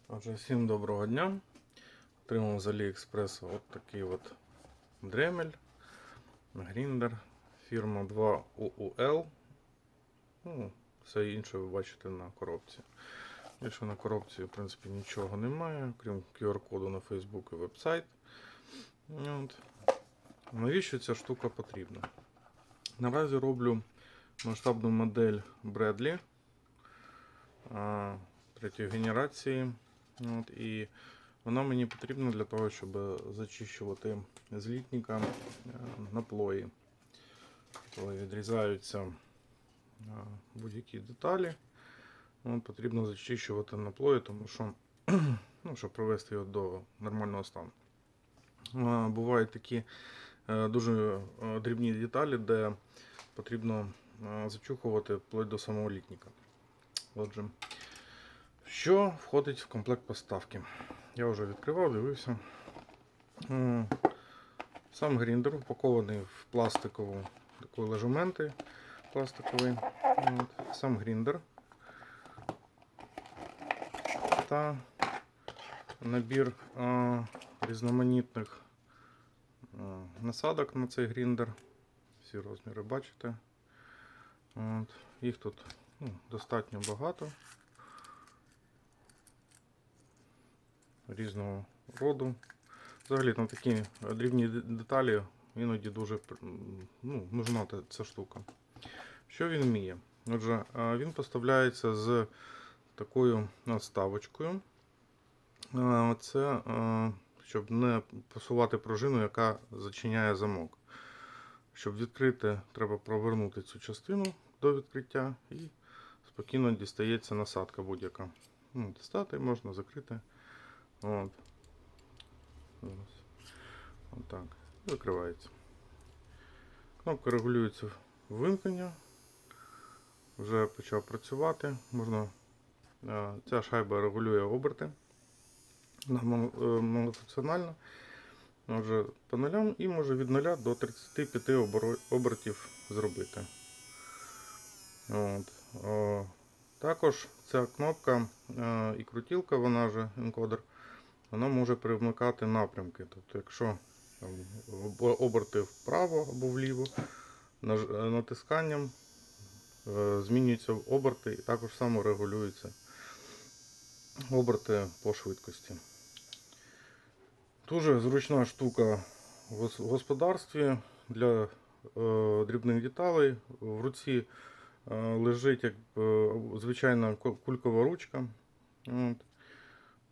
Отже, всім доброго дня. Отримав з AliExpress от такий от дремель, гріндер, фірма 2UUL. Все інше ви бачите на коробці. Більше на коробці в принципі нічого немає, крім QR-коду на Facebook і веб-сайт. Навіщо ця штука потрібна? Наразі роблю масштабну модель Bradley 3-ї генерації. І вона мені потрібна для того, щоб зачищувати з літника наплої. Коли відрізаються будь-які деталі, потрібно зачищувати наплої, тому що, щоб привести його до нормального стану. Бувають такі дуже дрібні деталі, де потрібно зачухувати вплоть до самого літника. Отже, що входить в комплект поставки? Я вже відкривав, дивився. Сам гріндер упакований в пластикову таку ложементи пластиковий. Сам гріндер та набір різноманітних насадок на цей гріндер. Всі розміри бачите. Їх тут достатньо багато. Різного роду. Взагалі там такі дрібні деталі, іноді дуже нужна ця штука. Що він вміє? Отже, він поставляється з такою наставочкою. Це щоб не посувати пружину, яка зачиняє замок. Щоб відкрити, треба провернути цю частину до відкриття і спокійно дістається насадка будь-яка. Дістати можна, закрити. Отак. Закривається. Кнопка регулюється вимкнення. Вже почав працювати. Ця шайба регулює оберти. Многофункціональна. Може по нулям і може від 0 до 35 обертів зробити. Також ця кнопка і крутілка, вона же енкодер, вона може перемикати напрямки. Тобто, якщо оберти вправо або вліво, натисканням змінюються оберти і також само регулюються оберти по швидкості. Дуже зручна штука в господарстві для дрібних деталей. В руці лежить як звичайна кулькова ручка.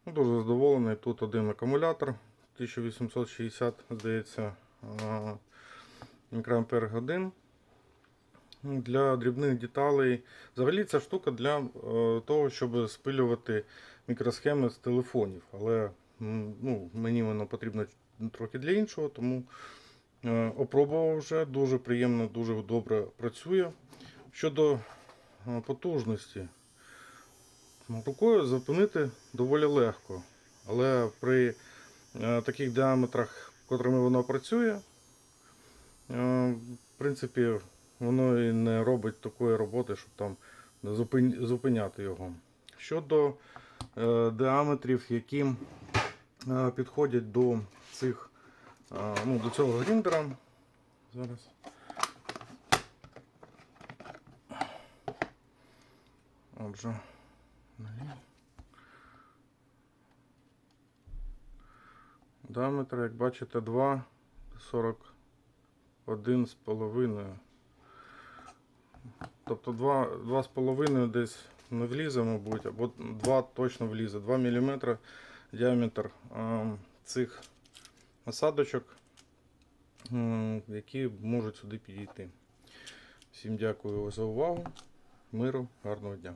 Дуже задоволений. Тут один акумулятор 1860, здається, мікроампер-годин. Для дрібних деталей. Взагалі ця штука для того, щоб спилювати мікросхеми з телефонів. Але мені воно потрібно трохи для іншого, тому опробував вже. Дуже приємно, дуже добре працює. Щодо потужності, рукою зупинити доволі легко, але при таких діаметрах, котрими воно працює, в принципі, воно і не робить такої роботи, щоб там зупиняти його. Щодо діаметрів, які підходять до цього гріндера, зараз. Отже, діаметр, як бачите, 2,41,5. Тобто 2,5 десь не влізе, мабуть, або 2 точно влізе. 2 мм діаметр цих насадочок, які можуть сюди підійти. Всім дякую за увагу. Миру, гарного дня.